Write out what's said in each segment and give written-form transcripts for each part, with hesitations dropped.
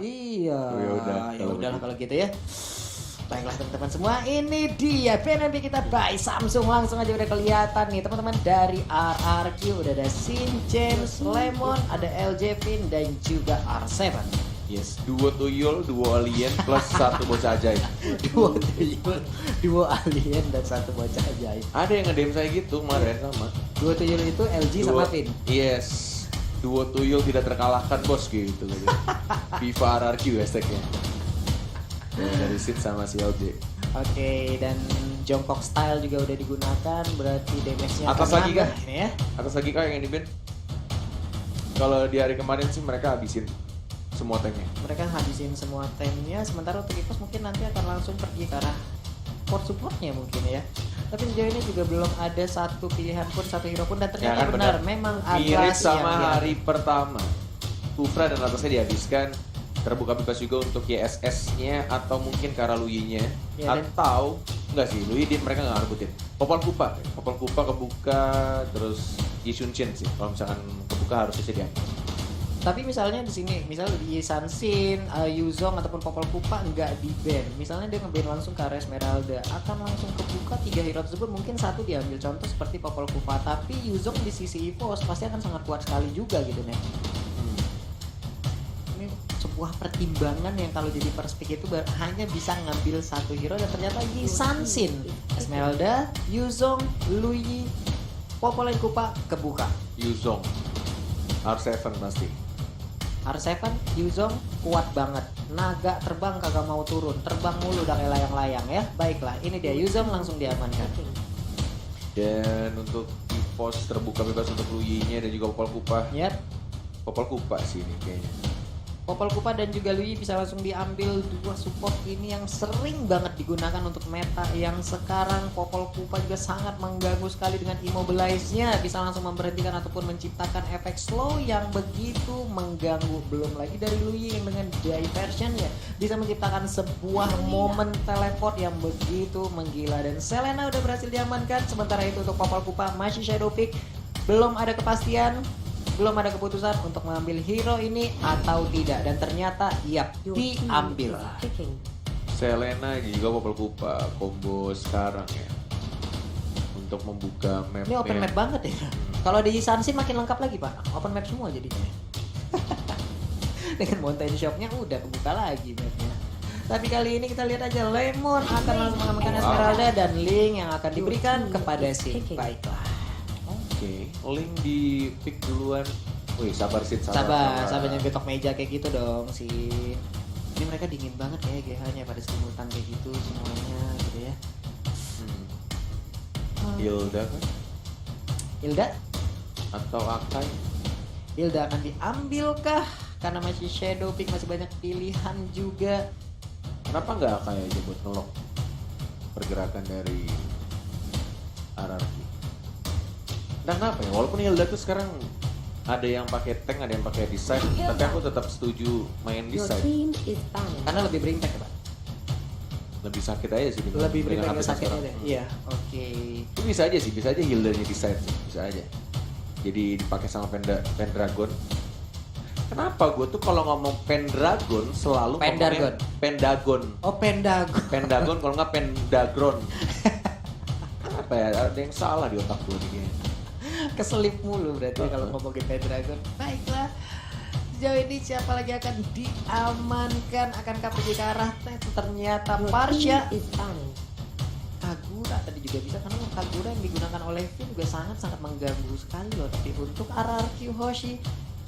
Iya. Oh, ya udahlah kalau gitu ya. Baiklah teman-teman semua, ini dia PNB kita by Samsung. Langsung aja udah kelihatan nih teman-teman, dari RRQ udah ada Sin, James, Lemon, ada LJ Vin dan juga R7. Yes, duo tuyul, duo alien plus satu bocah ajaib. Duo tuyul, duo alien dan satu bocah ajaib. Ada yang nge-DM saya gitu kemarin sama. Duo tuyul itu LG sama Vin. Yes, duo tuyul tidak terkalahkan bos gitu. Viva RRQ hashtagnya. Dari Sid sama si LJ. Oke, dan jongkok style juga udah digunakan, berarti damage-nya Atas akan lagi nambah kah? ini ya. Atas lagi kah yang di band? Kalau di hari kemarin sih mereka habisin semua tanknya. Mereka habisin semua tanknya, sementara untuk Ipos mungkin nanti akan langsung pergi ke arah support-supportnya mungkin ya. Tapi sejauh ini juga belum ada satu pilihan pun, satu hero pun, dan ternyata Ya kan, benar, memang mirip Aglasi sama yang hari pertama. Kufra dan atasnya dihabiskan. Terbuka bebas juga untuk YSS-nya atau mungkin Karaluyi-nya. Ya, atau enggak sih, Lui dia mereka nggak ngerebutin. Popol Kupa kebuka, terus Yishunshin sih. Kalau misalkan kebuka harusnya sih diambil. Tapi misalnya di sini, misalnya di Sansin, Yuzong ataupun Popol Kupa nggak di ban. Misalnya dia nge-ban langsung ke area Esmeralda, akan langsung kebuka 3 hero tersebut, mungkin satu diambil contoh seperti Popol Kupa. Tapi Yuzong di sisi EVOS pasti akan sangat kuat sekali juga gitu nih. Ini sebuah pertimbangan yang kalau jadi first pick itu hanya bisa ngambil satu hero, dan ternyata Yi Sansin, Esmeralda, Yuzong, Lui, Popol Kupa kebuka. Yuzong, R7 pasti. R7, Yuzong kuat banget. Naga terbang kagak mau turun, terbang mulu udah kayak layang-layang ya. Baiklah, ini dia Yuzong langsung diamankan. Dan untuk EVOS terbuka bebas untuk Lui-nya dan juga Popol Kupa. Yap. Popol Kupa sih ini kayaknya. Popol Kupa dan juga Lui bisa langsung diambil, dua support ini yang sering banget digunakan untuk meta yang sekarang. Popol Kupa juga sangat mengganggu sekali dengan immobilize-nya, bisa langsung memberhentikan ataupun menciptakan efek slow yang begitu mengganggu. Belum lagi dari Lui yang dengan diversion-nya bisa menciptakan sebuah momen teleport yang begitu menggila. Dan Selena udah berhasil diamankan, sementara itu untuk Popol Kupa masih shadow pick, belum ada kepastian, belum ada keputusan untuk mengambil hero ini atau tidak, dan ternyata yap, diambil. Selena juga Popol Kupa combo sekarang ya untuk membuka map. Ini open map banget ya. Kalau di Sansin makin lengkap lagi pak, open map semua jadinya. Dengan mountain shopnya udah kebuka lagi mapnya. Tapi kali ini kita lihat aja, Lemon akan langsung mengamankan Esmeralda dan Link yang akan diberikan kepada Sin. Baiklah. Link di pick duluan. Wih, sabar sih, sabar nyegetok meja kayak gitu dong si. Ini mereka dingin banget ya GH-nya pada simultan kayak gitu semuanya gitu ya. Hilda kan? Hilda? Atau Akai? Hilda akan diambil kah? Karena masih shadow pick, masih banyak pilihan juga. Kenapa nggak Akai aja buat ngelok pergerakan dari RRQ? Dan kenapa ya? Walaupun Hilda tuh sekarang ada yang pakai tank, ada yang pakai decide, tapi aku tetap setuju main decide. Karena lebih berimpact ya, Pak. Lebih sakit aja sih. Lebih berimpact sakit seorang. aja. Iya, oke. Itu bisa aja sih, bisa aja Hildanya decide sih, bisa aja. Jadi dipakai sama Pendragon. Kenapa gue tuh kalau ngomong Pendragon selalu ngomongnya Pendagon. Oh, Pendagon. Pendagon kalau nggak Pendagron. Apa ya? Ada yang salah di otak gue nih. Keselip mulu berarti kalau ngomongin Pendragon. Baiklah, sejauh ini siapa lagi akan diamankan? Akankah pergi ke arah ternyata Parsha? Kagura tadi juga bisa, karena Kagura yang digunakan oleh Finn juga sangat-sangat mengganggu sekali loh. Tapi untuk RRQ Hoshi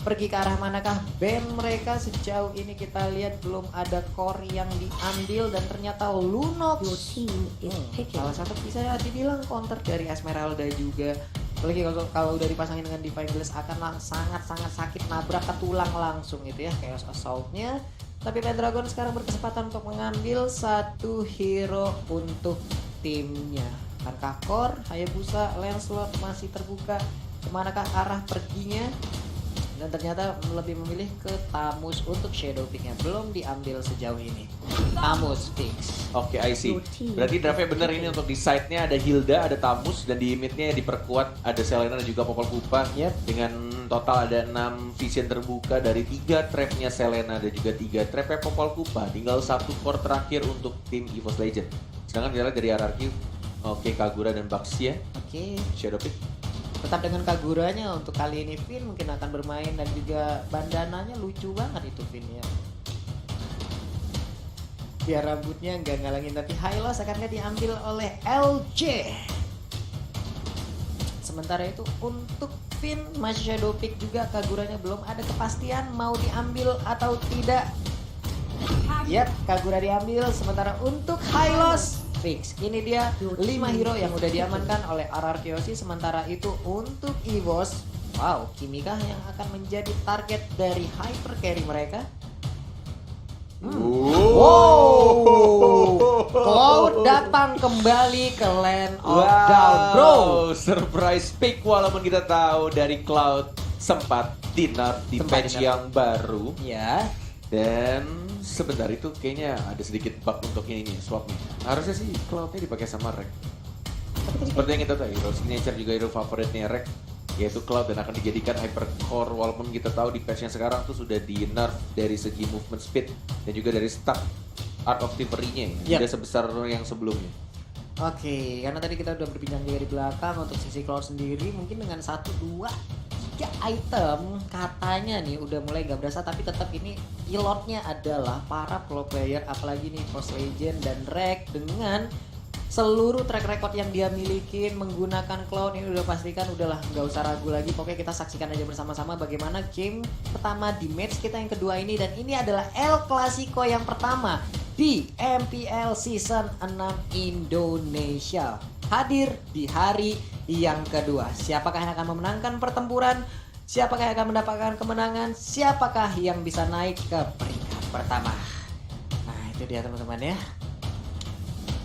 pergi ke arah manakah band mereka? Sejauh ini kita lihat belum ada core yang diambil, dan ternyata Lunox salah satu bisa dibilang counter dari Esmeralda juga. Apalagi kalau udah dipasangin dengan Divine Glass akan sangat-sangat sakit, nabrak ke tulang langsung gitu ya, Chaos Assault-nya. Tapi Pendragon sekarang berkesempatan untuk mengambil satu hero untuk timnya. Akankah Core, Hayabusa, Lancelot masih terbuka, kemanakah arah perginya? Dan ternyata lebih memilih ke Tamus untuk shadow picknya, belum diambil sejauh ini. Tamus fix. Oke, I see. Berarti draftnya bener ini, untuk di side-nya ada Hilda, ada Tamus, dan di mid-nya diperkuat ada Selena dan juga Popol Kupa. Yep. Dengan total ada 6 vision terbuka dari 3 trapnya Selena dan juga 3 trapnya Popol Kupa. Tinggal 1 core terakhir untuk tim EVOS Legend. Sedangkan kita lihat dari RRQ, oke, Kagura dan Baxia, Oke, Shadowpick. tetap dengan Kaguranya untuk kali ini Finn mungkin akan bermain dan juga bandananya lucu banget itu Finn ya. Biar rambutnya nggak ngalangin, tapi Hylos akan diambil oleh LJ. Sementara itu untuk Finn masih Shadowpick juga, Kaguranya belum ada kepastian mau diambil atau tidak. Yap, Kagura diambil. Sementara untuk Hylos fix. Ini dia 5 hero yang udah diamankan oleh RRQ Hoshi. Sementara itu untuk EVOS, wow, Kimikah yang akan menjadi target dari hyper carry mereka. Wow, Cloud datang kembali ke Land of Down, bro. Surprise pick walaupun kita tahu dari Cloud sempat di-nerf di patch yang baru. Ya, Dan sebentar itu kayaknya ada sedikit bug untuk ini nih, swapnya. Harusnya sih Cloud-nya dipakai sama Rek. Seperti yang kita tahu, hero signature juga hero favoritnya Rek, yaitu Cloud, dan akan dijadikan hypercore walaupun kita tahu di patch yang sekarang tuh sudah di nerf dari segi movement speed dan juga dari stack Art of Thievery-nya ya, tidak sebesar yang sebelumnya. oke, karena tadi kita udah berbincang juga di belakang untuk sisi Cloud sendiri, mungkin dengan 1, 2, 3 item katanya nih udah mulai gak berasa, tapi tetap ini pilotnya adalah para pro player, apalagi nih Post Legend dan Rek dengan seluruh track record yang dia miliki menggunakan Cloud. Ini udah pastikan, udahlah nggak usah ragu lagi. Pokoknya kita saksikan aja bersama-sama bagaimana game pertama di match kita yang kedua ini, dan ini adalah El Clasico yang pertama di MPL Season 6 Indonesia, hadir di hari yang kedua. Siapakah yang akan memenangkan pertempuran? Siapakah yang akan mendapatkan kemenangan? Siapakah yang bisa naik ke peringkat pertama? Nah, itu dia teman-teman ya.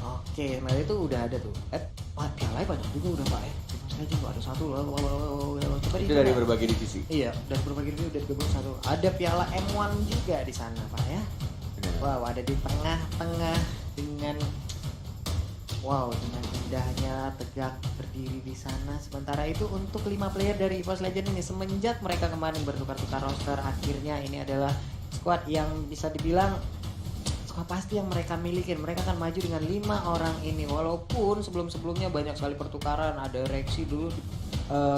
Oke, sebenarnya itu udah ada tuh. Wah, piala banyak juga udah Pak ya. Mas aja ada satu loh. Coba Itu dari berbagai divisi. Iya, dari berbagai divisi udah digabung satu. Ada piala M1 juga di sana Pak ya. Wow, ada di tengah-tengah dengan dengan indahnya tegak berdiri di sana. Sementara itu untuk 5 player dari EVOS Legend ini, semenjak mereka kemarin bertukar-tukar roster, akhirnya ini adalah squad yang bisa dibilang squad pasti yang mereka miliki. Mereka akan maju dengan 5 orang ini, walaupun sebelum-sebelumnya banyak sekali pertukaran. Ada Rexy dulu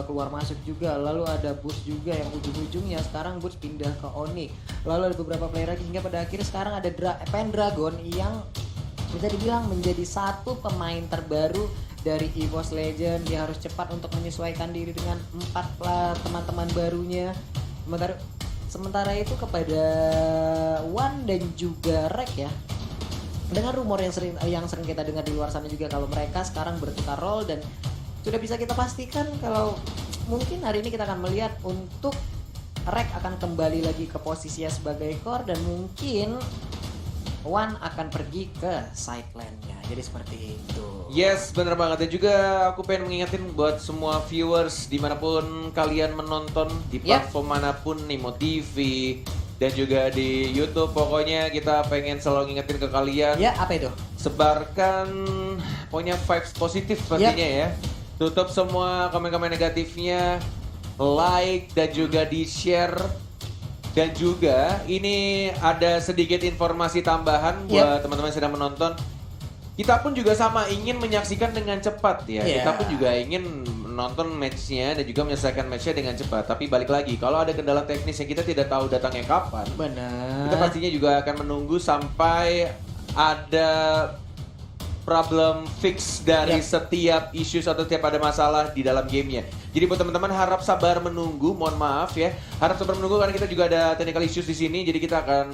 keluar masuk juga, lalu ada Boots juga yang ujung-ujungnya sekarang Boots pindah ke Onyx, lalu ada beberapa player lagi, hingga pada akhirnya sekarang ada Pendragon yang bisa dibilang menjadi satu pemain terbaru dari EVOS Legend. Dia harus cepat untuk menyesuaikan diri dengan 4 teman-teman barunya. Sementara itu kepada Wan dan juga Rek ya, dengan rumor yang sering kita dengar di luar sana juga, kalau mereka sekarang bertukar role, dan sudah bisa kita pastikan kalau mungkin hari ini kita akan melihat untuk Rek akan kembali lagi ke posisinya sebagai core, dan mungkin Wan akan pergi ke side lane-nya. Jadi seperti itu. Yes, bener banget. Dan juga aku pengen mengingetin buat semua viewers dimanapun kalian menonton, di platform manapun, Nimo TV dan juga di YouTube. Pokoknya kita pengen selalu ngingetin ke kalian. Ya, apa itu? Sebarkan pokoknya vibes positif pastinya ya. Tutup semua komen-komen negatifnya, like dan juga di-share. Dan juga ini ada sedikit informasi tambahan buat teman-teman yang sedang menonton. Kita pun juga sama ingin menyaksikan dengan cepat ya. Kita pun juga ingin menonton matchnya dan juga menyelesaikan matchnya dengan cepat. Tapi balik lagi, kalau ada kendala teknis yang kita tidak tahu datangnya kapan, kita pastinya juga akan menunggu sampai ada problem fix dari setiap issues atau setiap ada masalah di dalam gamenya. Jadi buat teman-teman harap sabar menunggu, mohon maaf ya, harap sabar menunggu karena kita juga ada technical issues di sini. Jadi kita akan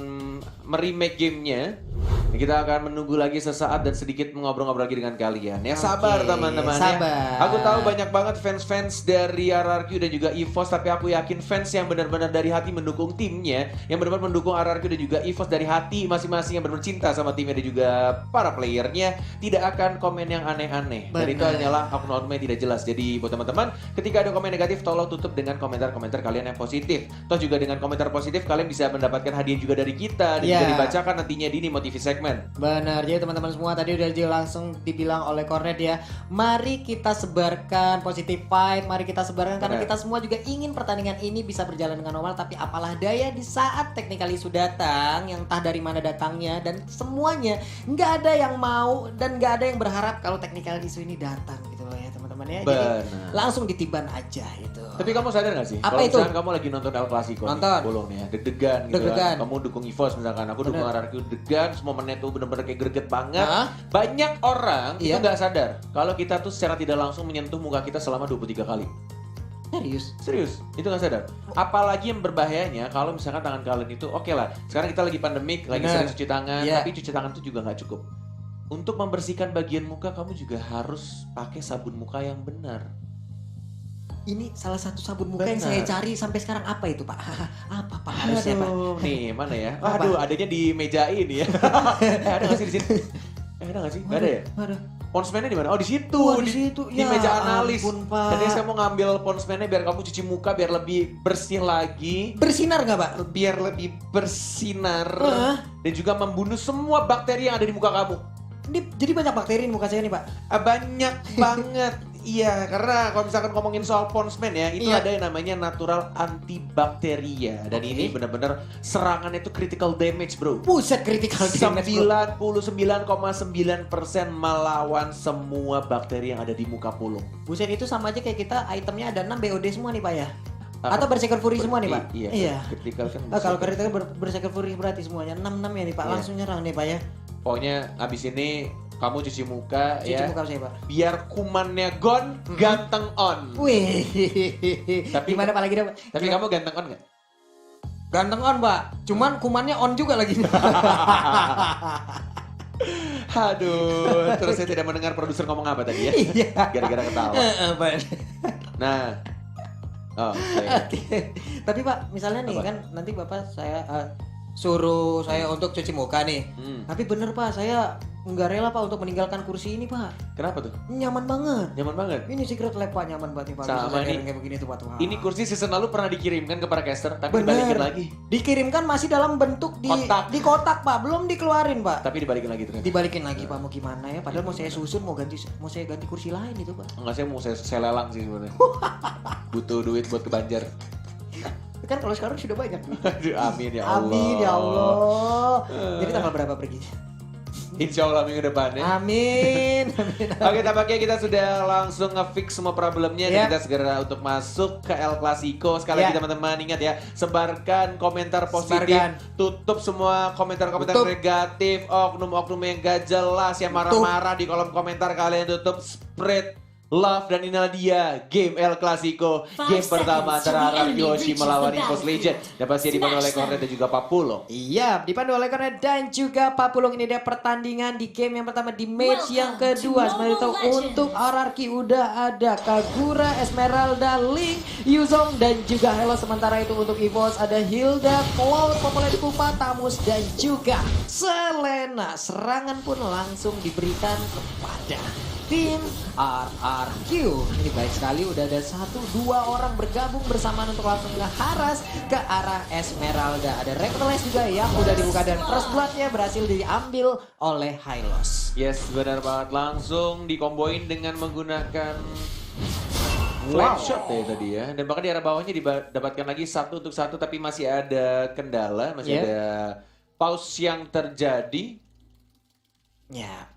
meremake gamenya. Kita akan menunggu lagi sesaat dan sedikit mengobrol-ngobrol lagi dengan kalian. Ya sabar teman-teman ya. Aku tahu banyak banget fans-fans dari RRQ dan juga EVOS, tapi aku yakin fans yang benar-benar dari hati mendukung timnya, yang benar-benar mendukung RRQ dan juga EVOS dari hati masing-masing, yang benar-benar cinta sama timnya dan juga para playernya, tidak akan komen yang aneh-aneh. Dan itu hanyalah akun-akun yang tidak jelas. Jadi buat teman-teman, ketika ada komen negatif, tolong tutup dengan komentar-komentar kalian yang positif. Toh juga dengan komentar positif kalian bisa mendapatkan hadiah juga dari kita dan juga dibacakan nantinya di Nimo TV segmen segmen. Benar, jadi teman-teman semua tadi udah langsung dibilang oleh Cornet ya. Mari kita sebarkan positive vibe, mari kita sebarkan karena Benar. kita semua juga ingin pertandingan ini bisa berjalan dengan normal. Tapi apalah daya di saat technical issue datang, yang entah dari mana datangnya dan semuanya nggak ada yang mau dan nggak ada yang berharap kalau technical issue ini datang gitu loh ya teman-teman ya. Jadi Benar. langsung ditiban aja itu. Tapi kamu sadar gak sih? Apa Kalau itu? misalkan kamu lagi nonton El Clasico Nonton. nih, bolong nih ya, deg-degan gitu Deg-degan. kan. Kamu dukung EVOS misalkan, aku dukung Bener. RRQ deg-degan, semua menit tuh bener-bener kayak greget banget. Hah? Banyak orang itu Iya. nggak sadar kalau kita tuh secara tidak langsung menyentuh muka kita selama 23 kali. Serius? Serius, itu nggak sadar. Apalagi yang berbahayanya kalau misalkan tangan kalian itu, oke lah, sekarang kita lagi pandemik, lagi Bener. sering cuci tangan, Iya. tapi cuci tangan itu juga nggak cukup. Untuk membersihkan bagian muka, kamu juga harus pakai sabun muka yang benar. Ini salah satu sabun muka yang Benar. saya cari sampai sekarang apa itu Pak? Apa Pak harusnya Pak? Aduh, nih mana ya? Apa? Aduh, adanya di meja ini ya. Ada nggak sih di sini? Ada nggak sih? Nggak ada ya? Waduh. Ponsmennya di mana? Oh di situ. Wah, di situ. Di Ya meja analis. ampun, Pak. Jadi saya mau ngambil ponsmennya biar kamu cuci muka biar lebih bersih lagi. Bersinar nggak Pak? Biar lebih bersinar. Hah? Dan juga membunuh semua bakteri yang ada di muka kamu. Ini jadi banyak bakteri di muka saya nih Pak. Banyak banget. Iya, karena kalau misalkan ngomongin soal ponsmen ya, itu Iya. ada yang namanya natural antibakteria. Dan Oke. ini benar-benar serangannya itu critical damage, bro. Buset critical damage bro. 99,9% melawan semua bakteri yang ada di muka pulung. Buset itu sama aja kayak kita itemnya ada 6 BOD semua nih Pak ya. Apa? Atau Berserker Fury semua nih Pak? Iya. Critical kan. Kalau critical Berserker Fury berarti semuanya 6 ya nih Pak. Iya. Langsung nyerang nih Pak ya. Pokoknya abis ini kamu cuci muka Cuci ya. muka saya Pak. Biar kumannya gone, ganteng on. Wih. Tapi- Gimana Pak lagi dah Pak? Tapi kamu ganteng on nggak? Ganteng on Pak. Cuman kumannya on juga lagi. Aduh, terus saya tidak mendengar produser ngomong apa tadi ya? Iya. Gara-gara ketawa. Pak. Nah, oh, oke. Oke. Tapi Pak, misalnya nih Apa? kan nanti Bapak saya suruh saya untuk cuci muka nih. Hmm, Tapi bener Pak, saya nggak rela Pak untuk meninggalkan kursi ini Pak. kenapa tuh? Nyaman banget. Nyaman banget. Ini secret lab Pak, nyaman banget nih Pak. Sama Bisa saya nih. kayak begini tuh Pak. Wah. Ini kursi season lalu pernah dikirimkan ke para caster, tapi Bener. dibalikin lagi. Dikirimkan masih dalam bentuk Kotak. di kotak Pak, belum dikeluarin Pak. Tapi dibalikin lagi ternyata. Dibalikin lagi Pak, mau gimana ya? Padahal mau saya susun, mau saya ganti kursi lain itu Pak. Enggak, saya lelang sih sebenarnya. Butuh duit buat ke Banjar. Kan kalau sekarang sudah banyak. Aduh, amin ya Allah. Amin ya Allah. Jadi tanggal berapa pergi? Insya Allah minggu depan ya. Amin. Amin. Oke, tampaknya kita sudah langsung nge-fix semua problemnya Ya. dan kita segera untuk masuk ke El Clasico. Sekali lagi Ya. teman-teman ingat ya, sebarkan komentar positif, Sebarkan. tutup semua komentar-komentar Tutup. negatif, oknum-oknum yang gak jelas, yang Tutup. marah-marah di kolom komentar kalian tutup, spread love, dan inilah dia game El Clasico, game pertama antara RRQ Hoshi melawan Infos Legend dan pasti dibantu oleh Cornet dan juga Papulo. Iya, dipandu oleh Cornet dan juga Pak Pulung. Ini dia pertandingan di game yang pertama, di match yang kedua. Sebenarnya itu untuk RRQ udah ada Kagura, Esmeralda, Link, Yuzong dan juga Hello. Sementara itu untuk EVOS ada Hilda, Cloud, Populer Kupa, Tamus dan juga Selena. Serangan pun langsung diberikan kepada tim RRQ. Ini baik sekali, udah ada 1-2 orang bergabung bersamaan untuk langsung ngeharas ke arah Esmeralda. Ada Reckless juga yang udah dibuka dan first bloodnya berhasil diambil oleh Hylos. Yes, benar banget. Langsung dikomboin dengan menggunakan flat shot ya tadi ya. Dan bahkan di arah bawahnya didapatkan lagi 1 untuk 1, tapi masih ada kendala, masih Yeah. ada pause yang terjadi. Ya.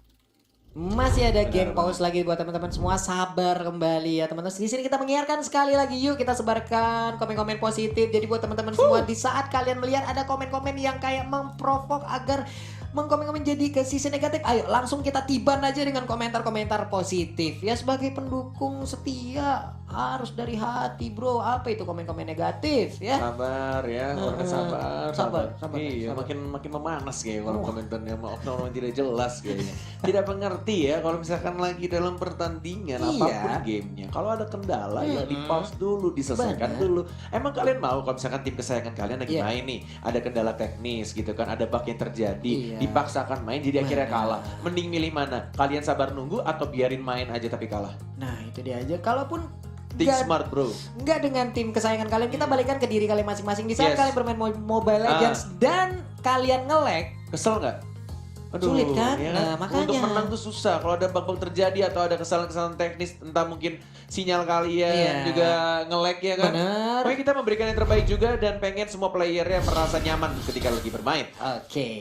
Masih ada game pause lagi buat teman-teman semua, sabar kembali ya teman-teman. Di sini kita menyiarkan sekali lagi, yuk kita sebarkan komen-komen positif. Jadi buat teman-teman semua, di saat kalian melihat ada komen-komen yang kayak memprovok agar mengkomen-komen jadi ke sisi negatif, ayo langsung kita tiban aja dengan komentar-komentar positif. Ya sebagai pendukung setia harus dari hati bro. Apa itu komen-komen negatif ya? Sabar ya, orangnya sabar. Sabar, Iya, sabar. makin memanas kayak kalau komentarnya sama oknum yang tidak jelas kayaknya. Tidak mengerti ya kalau misalkan lagi dalam pertandingan Iya. apapun gamenya. Kalau ada kendala ya di pause dulu, diselesaikan Benar. dulu. Emang kalian mau kalau misalkan tim kesayangan kalian lagi Iya. main nih, ada kendala teknis gitu kan, ada bug yang terjadi, Iya. dipaksakan main jadi akhirnya Benar. kalah. Mending milih mana? Kalian sabar nunggu atau biarin main aja tapi kalah? Nah itu dia aja. Kalaupun Think nggak- smart bro. nggak dengan tim kesayangan kalian, kita balikan ke diri kalian masing-masing. Di saat Yes. kalian bermain Mobile Legends dan kalian nge-lag, Kesel nggak? Sulit kan? ya Nah, makanya. Untuk menang tuh susah. Kalau ada bug-bug terjadi atau ada kesalahan-kesalahan teknis, entah mungkin sinyal kalian Iya. juga nge-lag ya kan. Bener. Pokoknya kita memberikan yang terbaik juga dan pengen semua playernya merasa nyaman ketika lagi bermain. Oke,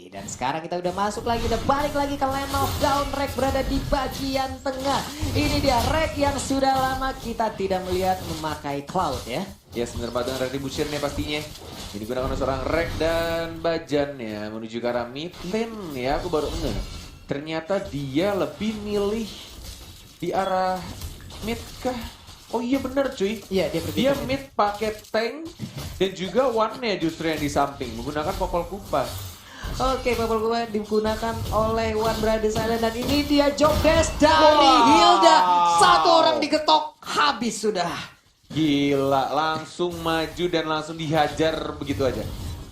dan sekarang kita udah masuk lagi, udah balik lagi ke Land of Down. Rek berada di bagian tengah. Ini dia Rek yang sudah lama kita tidak melihat memakai Cloud ya. Yes, bener banget dengan Retribution nya pastinya. Ini digunakan oleh seorang Rek dan Bajan ya menuju ke arah mid lane ya. Aku baru ngeh. Ternyata dia lebih milih di arah mid kah? Oh iya bener cuy. Iya, dia pergi Dia ke mid pakai tank dan juga one-nya justru yang di samping menggunakan popol kupas. Oke, Popol Kupa digunakan oleh One Brother Silent dan ini dia job desk dari Wow. Hilda. Satu orang digetok, habis sudah. Gila, langsung maju dan langsung dihajar begitu aja.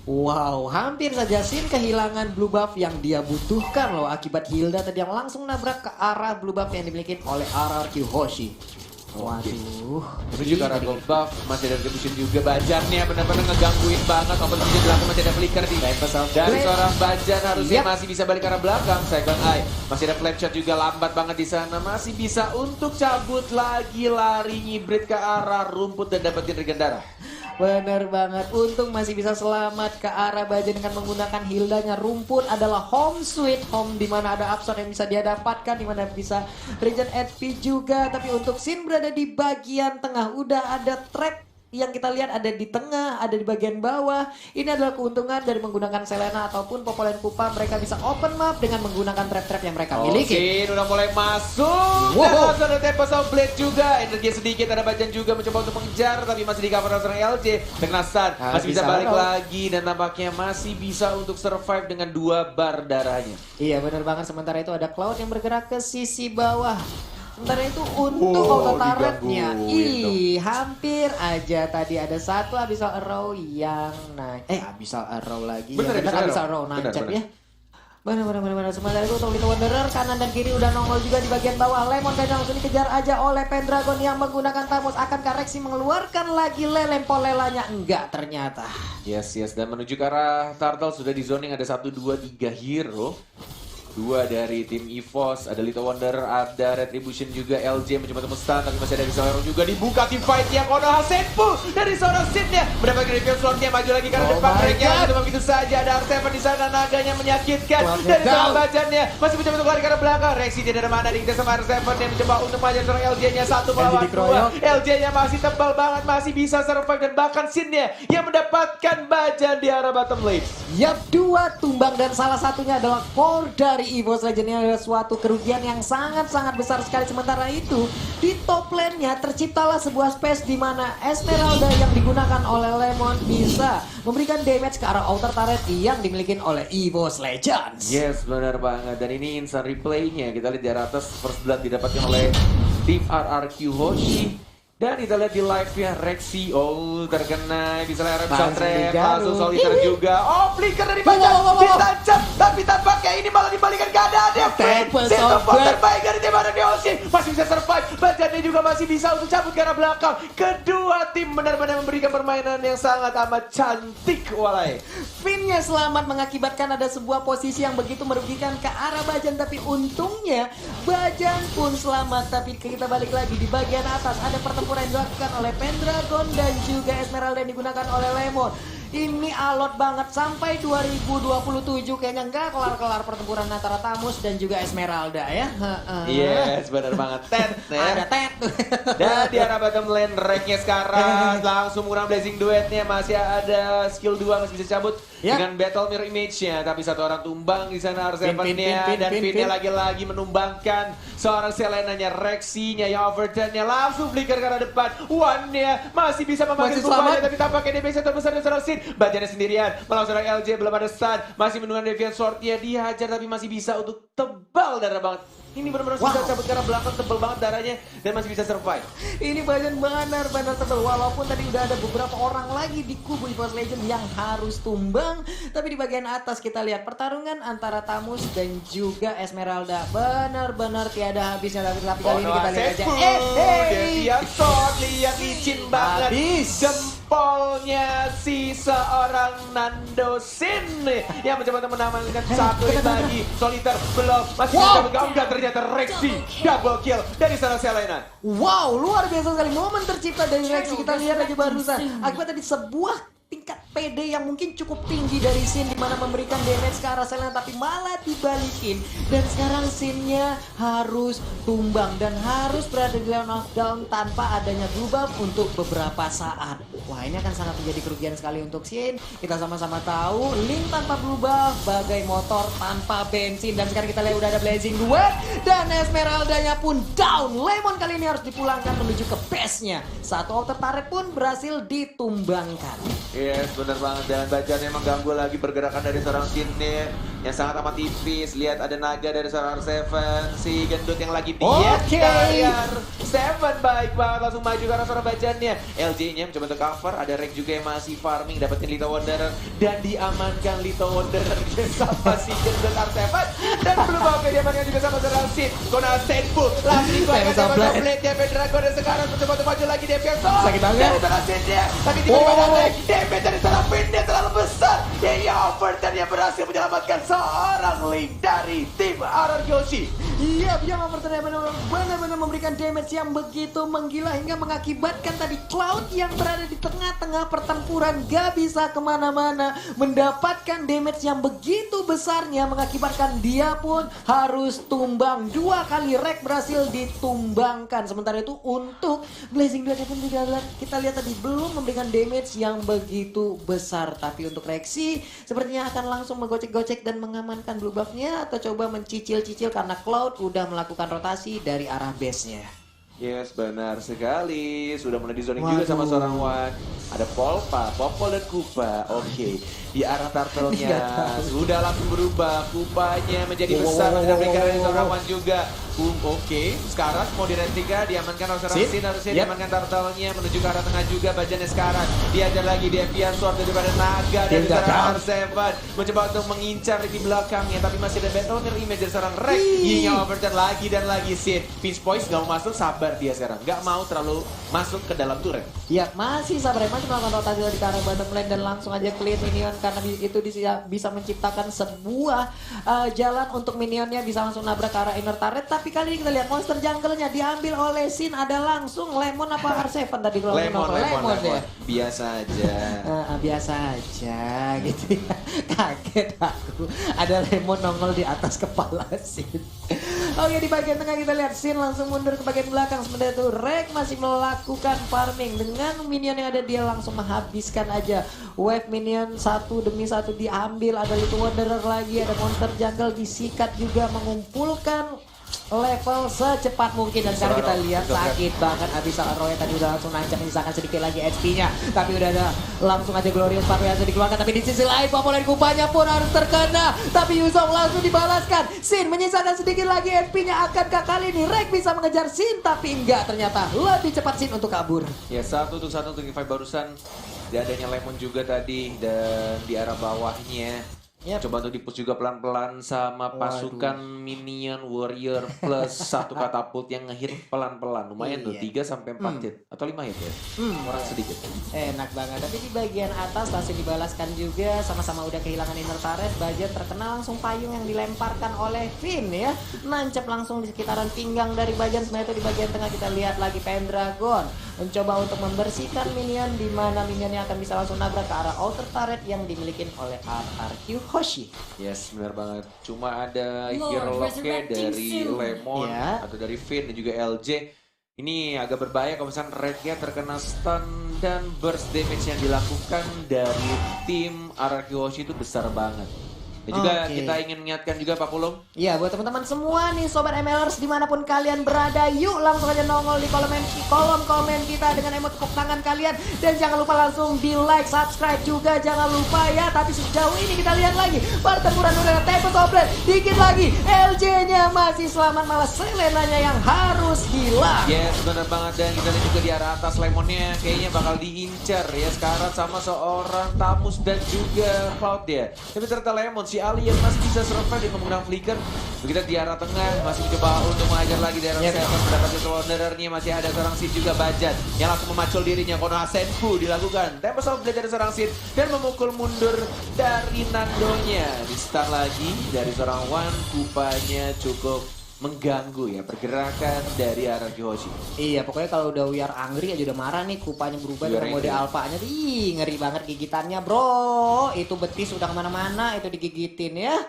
Wow, hampir saja Sin kehilangan blue buff yang dia butuhkan loh akibat Hilda tadi yang langsung nabrak ke arah blue buff yang dimiliki oleh RRQ Hoshi. Waduh. Menuju ke arah gold buff, masih ada Retribution juga. Bajannya benar-benar ngegangguin banget. Kompetisi belakang masih ada flicker di dari seorang Bajan harusnya Yap. masih bisa balik ke arah belakang. Second eye, masih ada flame shot juga lambat banget di sana. Masih bisa untuk cabut lagi lari nyibrit ke arah rumput dan dapetin regen darah. Bener banget, untung masih bisa selamat ke arah Bajan dengan menggunakan Hildanya. Rumput adalah home sweet home, dimana ada absorb yang bisa dia dapatkan, dimana bisa regen HP juga. Tapi untuk Sin berada di bagian tengah, udah ada trap yang kita lihat ada di tengah, ada di bagian bawah. Ini adalah keuntungan dari menggunakan Selena ataupun Popolen Kupa. Mereka bisa open map dengan menggunakan trap-trap yang mereka miliki. Sin udah mulai masuk. Wow. Dan langsung ada Tempest of Blade juga. Energi sedikit, ada Bajan juga mencoba untuk mengejar. Tapi masih di cover oleh seorang LJ. Dengan stun, masih bisa balik lagi. Dan tampaknya masih bisa untuk survive dengan 2 bar darahnya. Iya benar banget, sementara itu ada Cloud yang bergerak ke sisi bawah. Sementara itu untuk auto turretnya, digangguin hampir aja tadi ada satu Abyssal Arrow yang naik. Abyssal Arrow lagi. Bener, ya, Abyssal Arrow nancap bener. ya. Benar. Sementara itu untuk Little Wanderer kanan dan kiri udah nongol juga di bagian bawah. Lemon dan langsung dikejar aja oleh Pendragon yang menggunakan Tamos. Akankah Rexy mengeluarkan lagi lelempolelanya? Enggak ternyata. Yes, dan menuju ke arah Turtle sudah di zoning ada 1, 2, 3 hero. 2 dari tim EVOS, ada Little Wonder, ada Retribution juga, LJ mencoba untuk stun, tapi masih ada Visceral juga dibuka tim fightnya, Konoha Senpu dari seorang Sidnya, mendapatkan reveal slotnya, maju lagi karena depan ringnya, cuma begitu saja, ada R7 di sana, naganya menyakitkan, dari seorang Bajannya, masih mencoba untuk lari ke arah belakang, Rexy tidak ada mana, dikejar sama R7 yang mencoba untuk maju seorang LJ-nya, 1 melawan 2, LJ-nya masih tebal banget, masih bisa survive, dan bahkan Sidnya yang mendapatkan Bajan di arah bottom lane. Yap, 2 tumbang dan salah satunya adalah core dari EVOS Legend. Ini adalah suatu kerugian yang sangat-sangat besar sekali. Sementara itu di top lane-nya terciptalah sebuah space di mana Esmeralda yang digunakan oleh Lemon bisa memberikan damage ke arah outer turret yang dimiliki oleh EVOS Legends. Yes, benar banget. Dan ini instant replay-nya. Kita lihat di atas first blood didapatkan oleh tim RRQ Hoshi. Dan kita lihat di live-nya Rexy. Oh, terkena bisa lerem trap. Langsung soliter juga. Oh, flicker dari Bajan. Ditancap. Tapi tampaknya ini malah dibalikan keadaannya. Set-top terbaik dari tim RRQ Hoshi. Masih bisa survive. Bajannya juga masih bisa untuk cabut ke arah belakang. Kedua tim benar-benar memberikan permainan yang sangat amat cantik. Walai. Finnya selamat mengakibatkan ada sebuah posisi yang begitu merugikan ke arah Bajan. Tapi untungnya Bajan pun selamat. Tapi kita balik lagi di bagian atas. Ada pertempuran yang dilakukan oleh Pendragon dan juga Esmeralda yang digunakan oleh Lemon. Ini alot banget sampai 2027 kayaknya nggak kelar-kelar pertempuran antara Tamus dan juga Esmeralda ya. Yes, benar banget. Tet, ya. Ada Tet. Dan di arah bottom lane ranknya sekarang langsung menggunakan blazing duetnya, masih ada skill 2 masih bisa cabut dengan battle mirror image-nya, tapi satu orang tumbang di sana R7-nya dan Finnya lagi-lagi menumbangkan seorang Selena-nya, Rexy-nya yang overturn-nya langsung flicker ke arah depan. One-nya masih bisa memakai kubahnya, tapi tampaknya dia bisa terbesar dari seorang Sin. Bajannya sendirian melawan seorang LJ, belum ada stun, masih menunggu Deviant Sword-nya, dihajar tapi masih bisa untuk tebal darah banget. Ini benar-benar susah cabut ke arah belakang, tebal banget darahnya dan masih bisa survive. Ini Bajan benar-benar tebal, walaupun tadi udah ada beberapa orang lagi di kubu EVOS Legend yang harus tumbang. Tapi di bagian atas kita lihat pertarungan antara Tamus dan juga Esmeralda benar-benar tiada habisnya. Tapi kali ini kita lihat aja. Deviant Sword, lihat licin banget. Habis. Jempol Paulnya si seorang Nando Sin yang mencoba untuk mengamankan satu hit lagi. Soliter belum, masih bisa enggak ternyata Rexy double kill dari sana Selena. Wow, luar biasa sekali momen tercipta dari Rexy. Kita lihat aja barusan. Akibat tadi sebuah tingkat PD yang mungkin cukup tinggi dari Sin, dimana memberikan damage ke arah Selena tapi malah dibalikin, dan sekarang Sinnya harus tumbang dan harus berada di line of down tanpa adanya blue buff untuk beberapa saat. Wah, ini akan sangat menjadi kerugian sekali untuk Sin. Kita sama-sama tahu Link tanpa blue buff bagai motor tanpa bensin, dan sekarang kita lihat udah ada Blazing Duet dan Esmeralda-nya pun down. Lemon kali ini harus dipulangkan menuju ke base-nya. Satu outer turret pun berhasil ditumbangkan. Yes, benar banget. Dan Bajan emang ganggu lagi pergerakan dari seorang Sinir yang sangat amat tipis. Lihat ada naga dari seorang Seven, si gendut yang lagi diet. Seven baik banget, langsung maju ke arah seorang Bajannya. LJ-nya mencoba untuk cover, ada Rek juga yang masih farming, dapetin Lito Wanderer dan diamankan Lito Wanderer sama si gendut R7, dan belum apa diamankan juga sama seorang Sin. Kona Senpu langsung dikeluarkan sama Blade-nya Pendragon, dan sekarang mencoba untuk maju lagi dia Piaso. Sakit banget. Dari seorang Sinnya, tapi tiba-tiba ada Rek. Damage dari seorang Pinnya terlalu besar. Dia overturn yang berhasil menyelamatkan seorang Link dari tim RRQ Hoshi. Iya, dia benar-benar memberikan damage yang begitu menggila hingga mengakibatkan tadi Cloud yang berada di tengah-tengah pertempuran gak bisa kemana-mana, mendapatkan damage yang begitu besarnya mengakibatkan dia pun harus tumbang. 2 kali Rek berhasil ditumbangkan. Sementara itu untuk Blazing Duet pun juga kita lihat tadi belum memberikan damage yang begitu besar, tapi untuk Rexy sepertinya akan langsung menggocek-gocek dan mengamankan blue buff-nya atau coba mencicil-cicil karena Cloud udah melakukan rotasi dari arah base-nya. Yes, benar sekali. Sudah mulai di zoning juga sama seorang Wan. Ada Polpa, Popol dan Kupa. Oke, di arah turtle-nya sudah langsung berubah. Kupanya menjadi besar dengan pikiran dari seorang Wan juga. Oke, sekarang mau di red 3 diamankan oleh seorang Sin, harusnya diamankan turtle-nya menuju ke arah tengah juga. Bajannya sekarang diajar lagi Devian Sword daripada naga dari seorang R7, mencoba untuk mengincar di belakangnya, tapi masih ada battle mirror image dari seorang Rek. Yinya overturn lagi dan lagi Sin. Pinch Poise gak mau masuk, sabar dia sekarang, gak mau terlalu masuk ke dalam turret. Ya, masih sabar, masih melakukan rotasi dari arah bottom lane dan langsung aja clear minion karena itu bisa menciptakan sebuah jalan untuk minionnya bisa langsung nabrak ke arah inner turret. Tapi kali ini kita lihat monster jungle-nya diambil oleh Sin, ada langsung Lemon apa R7 tadi kalau Lemon ya. Biasa aja. Biasa aja gitu ya. Kaget aku. Ada Lemon nongol di atas kepala Sin. Oke, di bagian tengah kita lihat Sin langsung mundur ke bagian belakang. Sementara itu Rek masih melakukan farming. Dengan minion yang ada dia langsung menghabiskan aja. Wave minion satu demi satu diambil. Ada Little Wanderer lagi, ada monster jungle disikat juga mengumpulkan level secepat mungkin. Dan sekarang kita lihat sakit banget Abyssal Arrow tadi udah langsung nancap, menyisakan sedikit lagi HP-nya, tapi udah ada langsung aja Glorious Path yang dikeluarkan. Tapi di sisi lain Popular Kupanya pun harus terkena, tapi Yuzong langsung dibalaskan. Sin menyisakan sedikit lagi HP-nya. Akankah kali ini Rek bisa mengejar Sin? Tapi enggak, ternyata lebih cepat Sin untuk kabur. Ya, satu untuk revive barusan. Dia adanya Lemon juga tadi, dan di arah bawahnya coba untuk dipush juga pelan-pelan sama pasukan minion warrior plus satu katapult yang ngehit pelan-pelan. Lumayan tuh 3 sampai 4 hit atau 5 hit ya. Orang sedikit. Enak banget. Tapi di bagian atas langsung dibalaskan juga, sama-sama udah kehilangan inner turret. Bajan terkena langsung payung yang dilemparkan oleh Finn ya. Nancep langsung di sekitaran pinggang dari Bajan. Sebenarnya itu di bagian tengah kita lihat lagi Pendragon mencoba untuk membersihkan minion, di mana minionnya akan bisa langsung nabrak ke arah outer turret yang dimiliki oleh RRQ Hoshi. Yes, benar banget. Cuma ada hero lock-nya dari Lemon atau dari Finn dan juga LJ. Ini agak berbahaya kalau misalnya Rednya terkena stun, dan burst damage yang dilakukan dari tim RRQ Hoshi itu besar banget. Dan juga kita ingin mengingatkan juga Pak Pulung. Iya, buat teman-teman semua nih Sobat MLers dimanapun kalian berada, yuk langsung aja nongol di kolom komen kita dengan emot tepuk tangan kalian. Dan jangan lupa langsung di like, subscribe juga jangan lupa ya. Tapi sejauh ini kita lihat lagi pertempuran udara tempo toplet. Dikit lagi LJ-nya masih selamat, malah Selenanya yang harus hilang. Yes, benar banget. Dan kita lihat juga di arah atas Lemonnya kayaknya bakal diincar ya sekarang sama seorang Tamus dan juga Cloud ya. Tapi ternyata Lemon Hoshi Alien masih bisa survive dengan menggunakan flicker. Begitu di arah tengah masih mencoba untuk mengajar lagi dari arah Seven, mendapatkan Wanderer-nya. Masih ada seorang Sid juga Bajat yang langsung memacul dirinya. Konoha Senpu dilakukan. Tempest of Blade dari seorang Sid dan memukul mundur dari Nandonya. Di start lagi dari seorang Wan, Kupanya cukup mengganggu ya pergerakan dari Araki Hoshi. Iya, pokoknya kalau udah We Are Angry aja udah marah nih, Kupanya berubah We Are dengan mode Angry. alfanya. Ih, ngeri banget gigitannya, bro. Itu betis udah kemana-mana, itu digigitin ya.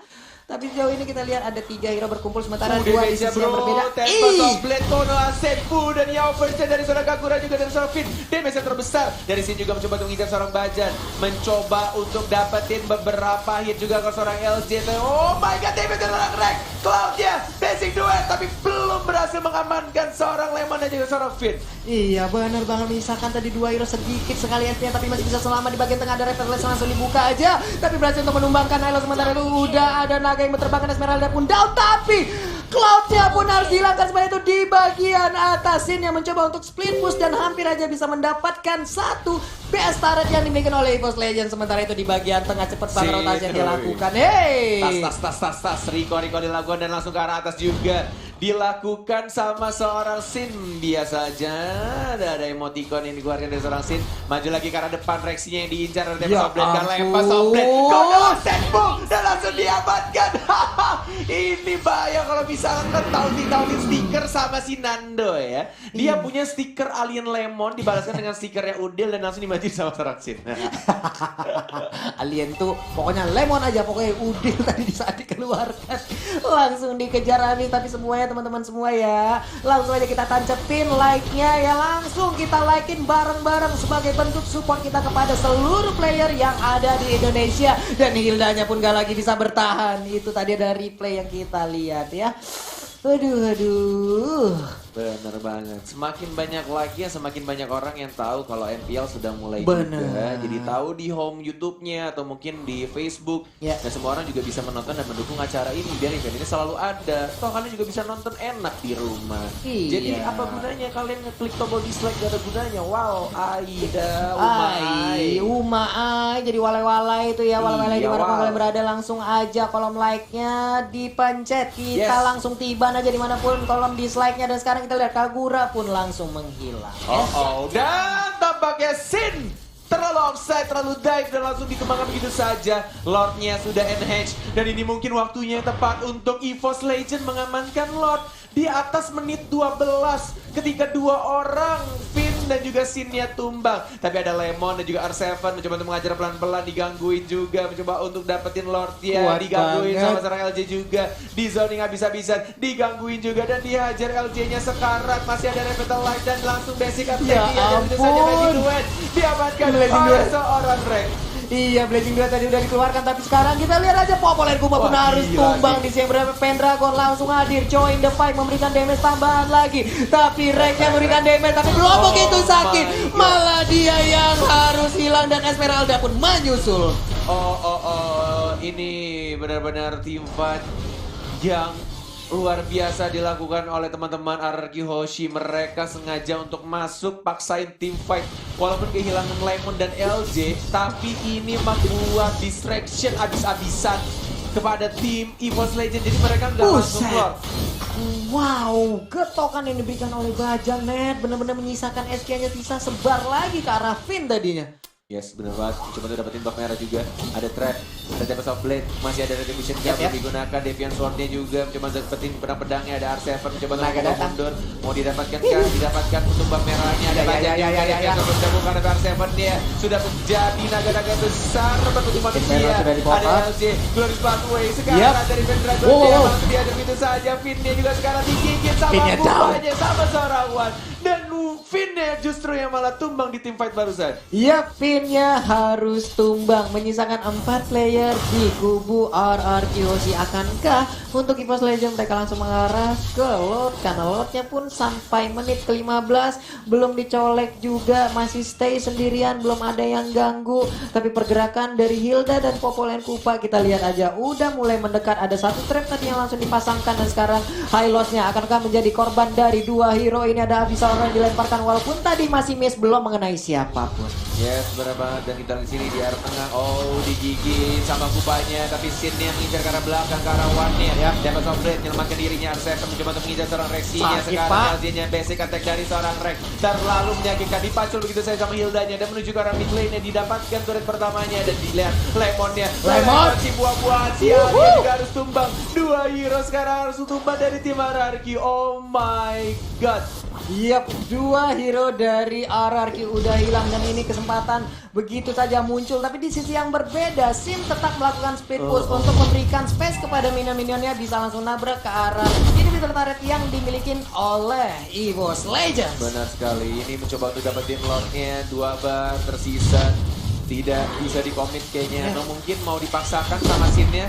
Tapi sejauh ini kita lihat ada 3 hero berkumpul sementara 2 di sisi yang berbeda. Tempest of Blade, Konoha Senpu dan Yao First dari seorang Kakura juga dari seorang Finn. Damage yang terbesar. Dari sini juga mencoba untuk mengincar seorang Bajan. Mencoba untuk dapetin beberapa hit juga ke seorang LJ. Oh my god, damage dari seorang Rek. Cloud-nya, basic duet. Tapi belum berhasil mengamankan seorang Lemon dan juga seorang Finn. Iya, benar banget, misalkan tadi 2 hero sedikit sekali SP tapi masih bisa selamat. Di bagian tengah ada Reverse langsung dibuka aja. Tapi berhasil untuk menumbangkan Hilo, sementara itu udah ada naga yang berterbangan, Esmeralda pun down. Tapi Cloud-nya pun harus dihilangkan sebenarnya itu di bagian atas. Sin yang mencoba untuk split push dan hampir aja bisa mendapatkan satu PS turret yang dimiliki oleh EVOS Legends. Sementara itu di bagian tengah cepat banget rotasi yang dilakukan. Hey! Tas. Riko dilakukan dan langsung ke arah atas juga. Dilakukan sama seorang Sin. Biasa aja ada emoticon yang dikeluarkan dari seorang Sin. Maju lagi ke arah depan, Rexinya yang diincar oleh Tempest of Blade. Tempest of Blade, Konoha Senpu dan langsung diamankan. Ini bahaya kalau misalkan tahu-tahu stiker sama si Nando ya. Dia punya stiker Alien Lemon dibalaskan dengan stikernya Udil dan langsung dimatiin sama seorang Sin. Alien tuh pokoknya lemon aja, pokoknya Udil tadi di saat dikeluarkan langsung dikejar habis. Tapi semuanya teman-teman semua ya, langsung aja kita tancepin like-nya ya, langsung kita like-in bareng-bareng sebagai bentuk support kita kepada seluruh player yang ada di Indonesia. Dan Hildanya pun gak lagi bisa bertahan. Itu tadi ada replay yang kita lihat ya. Aduh. Bener banget. Semakin banyak like-nya, semakin banyak orang yang tahu kalau MPL sudah mulai Bener. juga. Jadi tahu di home YouTube-nya atau mungkin di Facebook. Ya. Dan semua orang juga bisa menonton dan mendukung acara ini. Biar event ini selalu ada. Toh kalian juga bisa nonton enak di rumah. Iya. Jadi apa gunanya kalian ngeklik tombol dislike, gak ada gunanya. Wow, Aida, Uma Ai, jadi walai-walai itu ya, walai-walai Iya, di mana wow. kalian berada, langsung aja kolom like-nya dipencet, kita Yes. langsung tiba aja dimanapun kolom dislike-nya. Dan sekarang kita lihat Kagura pun langsung menghilang. Dan tampaknya Sin terlalu offside, terlalu dive dan langsung ditumbangkan begitu saja. Lordnya sudah enhance dan ini mungkin waktunya yang tepat untuk EVOS Legend mengamankan Lord di atas menit 12 ketika 2 orang Finn dan juga Sin-nya tumbang. Tapi ada Lemon dan juga R7 mencoba untuk mengajar pelan-pelan, digangguin juga, mencoba untuk dapetin Lord-nya, Kuat digangguin banget. sama seorang LJ juga, di zoning habis-habisan, digangguin juga dan dihajar LJ-nya sekarat. Masih ada Repetal Light dan langsung basic attack Ya dia dan tentu saja ampun. Blazing Duet diamankan Blazing oleh Duet. seorang Rek. Iya, Blazing Duet tadi udah dikeluarkan, tapi sekarang kita lihat aja Populer Kuma pun Wah, harus gila tumbang. sih. Di sini yang berapa Pendragon langsung hadir, join the fight, memberikan damage tambahan lagi. Tapi Reknya memberikan damage, tapi belum Oh begitu sakit. my God. Malah dia yang harus hilang dan Esmeralda pun menyusul. Ini benar-benar team fight yang luar biasa dilakukan oleh teman-teman Araki Hoshi. Mereka sengaja untuk masuk paksain team fight walaupun kehilangan Lemon dan LJ, tapi ini membuat distraction abis-abisan kepada tim EVOS Legend. Jadi mereka nggak langsung Buset. keluar. Wow, getokan yang diberikan oleh Bajang Net benar-benar menyisakan SK-nya, bisa sebar lagi ke arah Finn tadinya. Yes, benar banget. Coba tuh dapetin buff merah juga. Ada trap, ada Tempest of Blade, masih ada Retribution Gap yang digunakan. Deviant Sword-nya juga mencoba dapetin pedang-pedangnya. Ada R7 mencoba Naga untuk datang. mundur. Mau didapatkan kah? Didapatkan untuk buff merahnya. Ada banyak yang menggabungkan ada R7 dia. Sudah menjadi naga-naga besar berbentuk manusia. Merah sudah di-pop Ada up. LJ, Glorious Pathway. Sekarang Yep. dari Pendragon Wow. dia langsung diajar begitu saja. Finn-nya juga sekarang digigit sama Finn-nya down. bukanya sama seorang Wan. Dan Finn-nya justru yang malah tumbang di team fight barusan. Ya, Finn-nya harus tumbang, menyisakan 4 player di kubu RRQ Hoshi. Akankah untuk EVOS Legend mereka langsung mengarah ke Lord? Karena Lordnya pun sampai menit ke-15 belum dicolek juga, masih stay sendirian, belum ada yang ganggu. Tapi pergerakan dari Hilda dan Popolen Kupa kita lihat aja udah mulai mendekat. Ada satu trap tadi yang langsung dipasangkan dan sekarang high loss-nya akankah menjadi korban dari 2 hero ini. Ada Abyssal yang dilemparkan walaupun tadi masih miss, belum mengenai siapapun. Yes, benar banget. Dan kita di sini di arah tengah. Oh, digigit sama kupanya. Tapi Sin-nya mengincar ke arah belakang, ke arah One-nya. Dapat Softblade menyelamatkan dirinya. Arseven mencoba untuk mengincar seorang Rexinya. Sakit, Sekarang Pak. LZ-nya basic attack dari seorang Rex. Terlalu menyakitkan. Dipacul begitu saja sama Hildanya. Dan menuju ke arah mid lane-nya. Didapatkan turret pertamanya. Dan dilihat Lemonnya. Lemon. Si buah-buahan. Sial, dia juga harus tumbang. Dua hero sekarang harus tumbang dari tim RRQ. Oh my god. Yap, dua hero dari RRQ udah hilang dan ini kesempatan begitu saja muncul. Tapi di sisi yang berbeda, Sin tetap melakukan split push untuk memberikan space kepada minion-minionnya, bisa langsung nabrak ke arah inhibitor turret yang dimiliki oleh EVOS Legends. Benar sekali, ini mencoba untuk dapetin lordnya, 2 bar tersisa. Tidak bisa dikomit kayaknya, atau mungkin mau dipaksakan sama Sin-nya.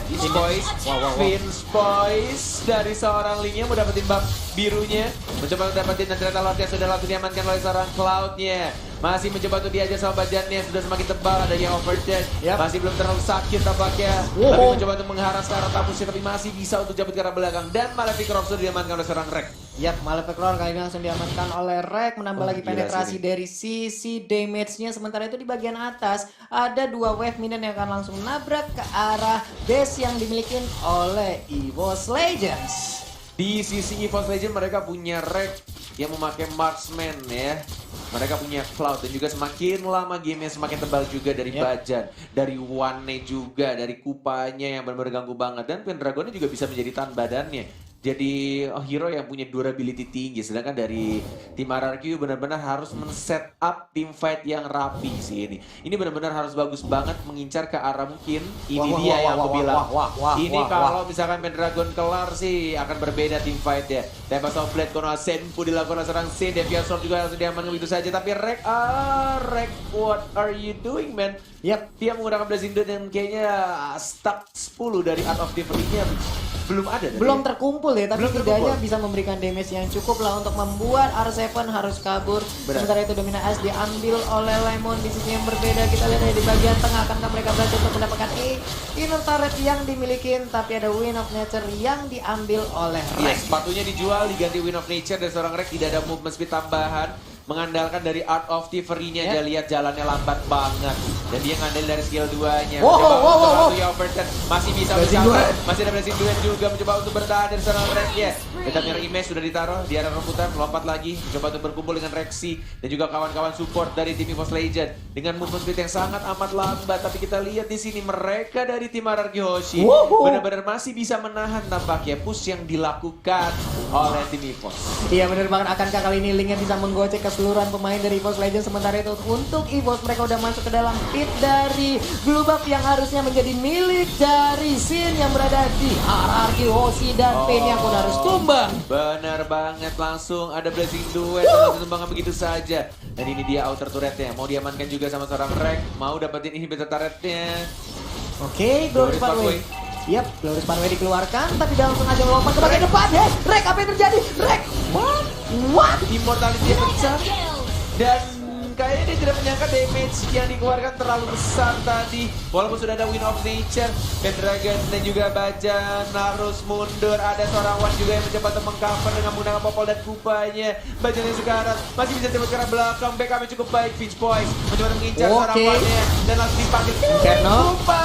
Vince Boys dari seorang Link-nya mau dapetin buff birunya. Mencoba untuk dapetin dan ternyata lordnya sudah langsung diamankan oleh seorang Cloud-nya. Masih mencoba untuk diajar sama bajannya, sudah semakin tebal, ada yang overdead. Masih belum terlalu sakit tampaknya. Tapi mencoba untuk mengharas ke arah tabusnya, tapi masih bisa untuk jabut ke arah belakang. Dan Malefic Roar sudah diamankan oleh seorang Rek. Yap, Malefic Roar kali ini langsung diamankan oleh Rek, menambah lagi gila penetrasi sih dari sisi damage-nya. Sementara itu di bagian atas ada 2 wave minion yang akan langsung nabrak ke arah base yang dimiliki oleh EVOS Legends. Di sisi EVOS Legends mereka punya Rek yang memakai marksman ya. Mereka punya Cloud dan juga semakin lama gamenya semakin tebal juga dari Bajan, dari One juga, dari Kupanya yang benar-benar ganggu banget. Dan Pendragonnya juga bisa menjadi tahan badannya. Jadi hero yang punya durability tinggi. Sedangkan dari tim RRQ benar-benar harus men-set up tim fight yang rapi sih ini. Ini benar-benar harus bagus banget mengincar ke arah mungkin. Ini dia yang aku bilang. Ini kalau misalkan Pendragon kelar sih akan berbeda tim fight ya. Tembak Softblade, Konoha Senpu dilakukan oleh seorang Sin. Deviant Sword juga langsung diamankan begitu saja. Tapi Rek, what are you doing man? Yap, Dia menggunakan Blazing Dart dan kayaknya stuck 10 dari Art of Difference-nya belum ada. belum terkumpul ya, tapi Belum setidaknya terkumpul. bisa memberikan damage yang cukup lah untuk membuat R7 harus kabur. Benar. Sementara itu Domina Ice diambil oleh Lemon di sisi yang berbeda. Kita lihat di bagian tengah, akankah mereka berhasil untuk mendapatkan inner turret yang dimiliki, tapi ada Wind of Nature yang diambil oleh Rek. Yes, sepatunya dijual, diganti Wind of Nature dan seorang Rek tidak ada movement speed tambahan. Mengandalkan dari Art of Thievery-nya, dia lihat jalannya lambat banget. Dan dia ngandalin dari skill 2-nya. Masih bisa bersabar, masih ada Blazing Duet juga. Mencoba untuk bertahan dari seorang Rek-nya. Kita Mirror Image sudah ditaruh di arah rebutan, lompat lagi. Mencoba untuk berkumpul dengan Rexy dan juga kawan-kawan support dari tim EVOS Legends. Dengan movement speed yang sangat amat lambat. Tapi kita lihat di sini mereka dari tim RRQ Hoshi benar-benar masih bisa menahan tampaknya push yang dilakukan oleh tim EVOS. Iya bener banget, akankah kali ini Linknya bisa menggocek keseluruhan pemain dari EVOS Legends. Sementara itu untuk EVOS mereka udah masuk ke dalam pit dari Blue Buff yang harusnya menjadi milik dari Sin yang berada di RRQ Hoshi dan Pain yang pun harus tumbang. Benar banget, langsung ada Blazing Duet dan langsung tumbangkan begitu saja. Dan ini dia outer turretnya, mau diamankan juga sama seorang Rek, mau dapetin inhibitor turretnya. Oke, Glorious Pathway. Yap, Glorious Pathway dikeluarkan, tapi dia langsung aja melompat ke bagian depan. Hey, Rek, apa yang terjadi? Rek, what? Immortality pecah dan kayaknya dia tidak menyangka damage yang dikeluarkan terlalu besar tadi. Walaupun sudah ada Wind of Nature, Pendragon dan juga Bajan harus mundur. Ada seorang One juga yang mencoba untuk mengcover dengan menggunakan popol dan kupanya. Bajan yang sekarang masih bisa tembak ke arah belakang. Backupnya cukup baik, Finch Boys mencoba untuk mengincar seorang One-nya dan langsung dipanggil Kupa.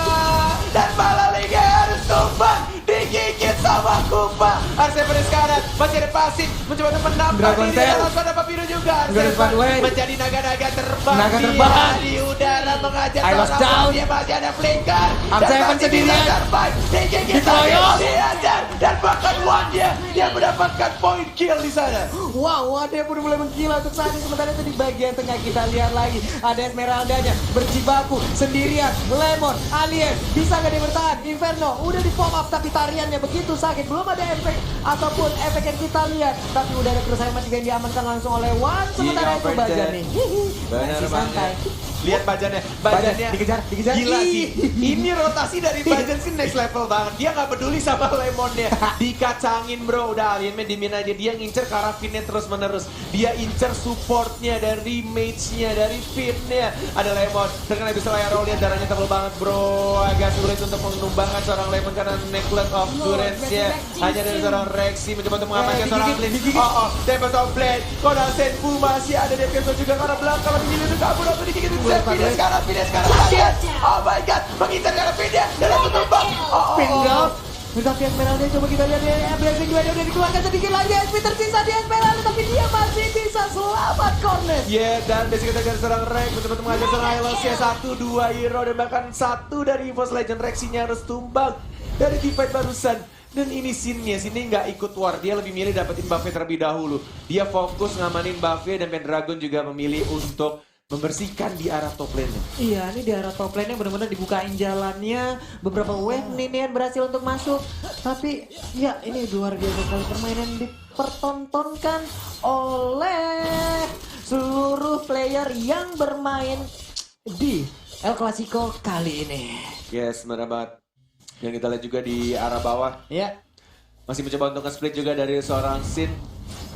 Dan malah Liga harus tumbang, digigit sama Kupa. Arseven sekarang masih ada pasif, mencoba untuk menambah diri dan langsung ada biru juga. Arseven menjadi naga-naga terbang, di udara mengajar seorang dia masih ada flicker. Arseven sendirian terbang, digigit diajar dan bahkan One-nya dia mendapatkan point kill di sana. Wow, One-nya pun mulai menggila untuk saat ini. Sementara itu di bagian tengah kita lihat lagi ada Esmeralda-nya berjibaku sendirian. Lemon, Alien, bisa nggak dia bertahan? Inferno udah di pop up tapi tariannya begitu sakit. Belum ada efek ataupun efek yang kita lihat. Tapi udah ada kerusakan juga yang diamankan langsung oleh One. Sementara itu Bajan nih. Masih santai. Lihat Bajannya dikejar. Gila sih. Ini rotasi dari Bajan sih next level banget. Dia nggak peduli sama Lemonnya. Dikacangin bro, udah Aliennya dimin aja. Dia ngincer Karafinnya terus menerus. Dia incer supportnya dari mage-nya, dari Finnya. Ada Lemon. Terkena bisa layar roll, lihat darahnya tebal banget bro. Agak sulit untuk menumbangkan seorang Lemon karena Necklace of Durance-nya hanya dari seorang Rexy mencoba untuk mengamankan seorang Blade. Tembak Blade. Konoha Senpu masih ada Deviant Sword juga karena belakang lebih gila itu kabur atau digigit. dulu Dan pindah sekarang lihat. Oh my god, mengincar karena pindah dan langsung tumbang. Pindah. Tapi Esmeralda coba kita lihat ya, blessing dua udah dikeluarkan sedikit lagi. SP tersisa di Esmeralda tapi dia masih bisa selamat corner. Ya, dan basic kita dari seorang Rex betul-betul mengajar seorang Elosia 1-2 hero dan bahkan 1 dari EVOS Legend Rexinya harus tumbang dari teamfight barusan. Dan ini scene-nya, sini nggak ikut war, dia lebih milih dapetin buff terlebih dahulu. Dia fokus ngamanin buff-nya dan Pendragon juga memilih untuk membersihkan di arah top lane-nya. Iya, ini di arah top lane-nya benar-benar dibukain jalannya. Beberapa wave Ninian berhasil untuk masuk. Tapi ya ini luar biasa sekali permainan dipertontonkan oleh seluruh player yang bermain di El Clasico kali ini. Yes, benar banget. Yang kita lihat juga di arah bawah. Ya. Masih mencoba untuk nge-split juga dari seorang Sin.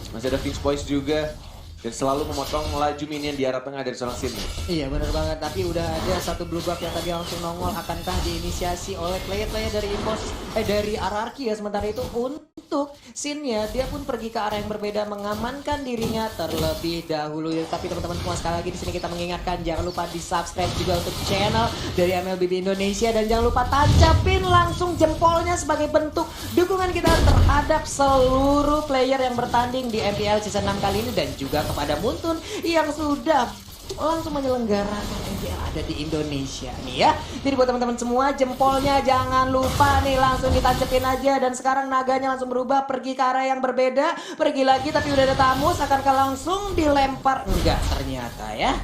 Masih ada King's Voice juga. Dan selalu memotong laju minion di arah tengah dari seorang Sin. Iya benar banget, tapi udah ada satu blue buff yang tadi langsung nongol. Akankah diinisiasi oleh player-player dari dari RRQ ya. Sementara itu untuk Sin-nya, dia pun pergi ke arah yang berbeda, mengamankan dirinya terlebih dahulu. Tapi teman-teman semua, sekali lagi di sini kita mengingatkan, jangan lupa di subscribe juga untuk channel dari MLBB Indonesia. Dan jangan lupa tancapin langsung jempolnya sebagai bentuk dukungan kita terhadap seluruh player yang bertanding di MPL Season 6 kali ini. Dan juga kepada Muntun yang sudah langsung menyelenggarakan MPL ada di Indonesia nih ya. Jadi buat teman-teman semua, jempolnya jangan lupa nih langsung ditancapin aja. Dan sekarang naganya langsung berubah, pergi ke arah yang berbeda. Pergi lagi tapi udah ada Tamus, akankah langsung dilempar? Enggak ternyata ya.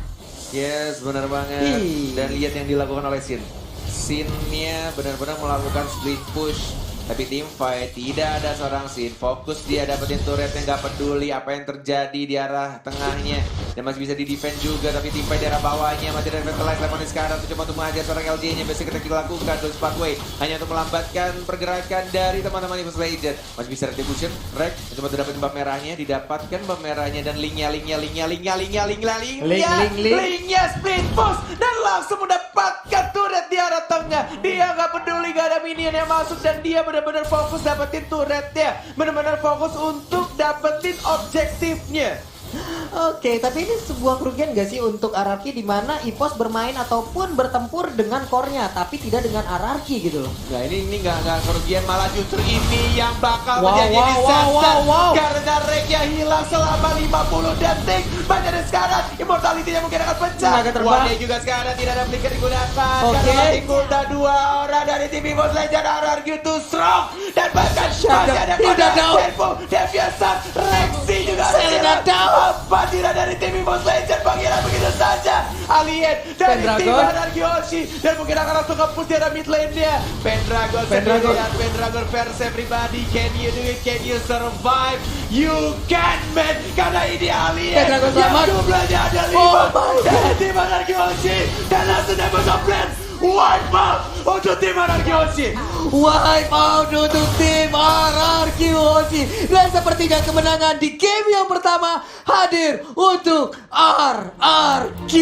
Yes, benar banget. Dan lihat yang dilakukan oleh Sin. Sin-nya benar-benar melakukan split push. Tapi tim fight tidak ada seorang Sin. Fokus dia dapetin turret yang gak peduli apa yang terjadi di arah tengahnya. Dan masih bisa di defend juga. Tapi tim fight di arah bawahnya masih ada Revitalize. Lemonis sekarang mencoba untuk mengajar seorang LJ-nya. Biasanya kita dilakukan Dodge Pathway hanya untuk melambatkan pergerakan dari teman-teman EVOS Legend. Masih bisa Retribution. Rex mencoba untuk dapetin buff merahnya. Didapatkan buff merahnya. Dan linknya split push. Dan langsung mendapatkan turret di arah tengah. Dia gak peduli gak ada minion yang masuk. Dan dia benar-benar fokus dapetin turretnya, benar-benar fokus untuk dapetin objektifnya. Oke, tapi ini sebuah kerugian gak sih untuk RRQ di mana EVOS bermain ataupun bertempur dengan core-nya tapi tidak dengan RRQ gitu loh. Nah ini nggak kerugian, malah justru ini yang bakal menjadi disaster. Karena Reknya hilang selama 50 detik. Banyak dari sekarang immortality-nya mungkin akan pecah. Wanya juga sekarang tidak ada flicker digunakan. Karena tinggalnya 2 orang dari tim EVOS Legend. RRQ too strong. Dan bahkan masih ada Servo, Deviasan, Rexy juga ada. Apa tidak dari tim EVOS Legend panggilan begitu saja. Alien dari tim RRQ Hoshi. Dan mungkin akan langsung ke-push di arah mid lane-nya. Pendragon versus everybody. Can you do it? Can you survive? You can, man. Karena ini Alien Pendragon selamat. yang jumlahnya ada 5 dari tim RRQ Hoshi. Dan langsung dapat plan. Wipe out untuk tim RRQ Hoshi. Wipe out untuk tim RRQ Hoshi. Dan sepertinya kemenangan di game yang pertama hadir untuk RRQ.